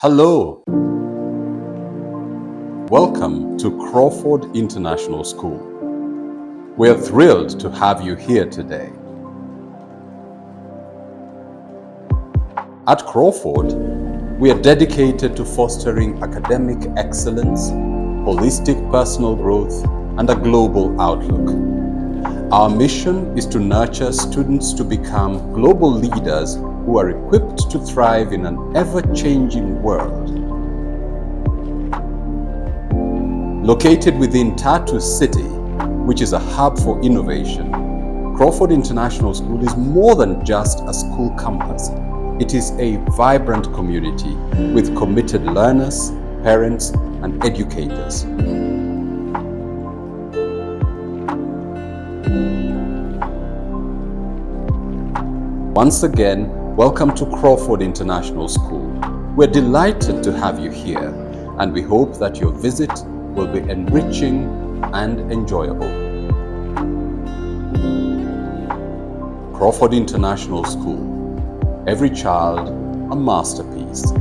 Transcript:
Hello. Welcome to Crawford International School. We are thrilled to have you here today. At Crawford, we are dedicated to fostering academic excellence, holistic personal growth, and a global outlook. Our mission is to nurture students to become global leaders who are equipped to thrive in an ever-changing world. Located within Tatu City, which is a hub for innovation, Crawford International School is more than just a school campus. It is a vibrant community with committed learners, parents, and educators. Once again, welcome to Crawford International School. We're delighted to have you here, and we hope that your visit will be enriching and enjoyable. Crawford International School. Every child a masterpiece.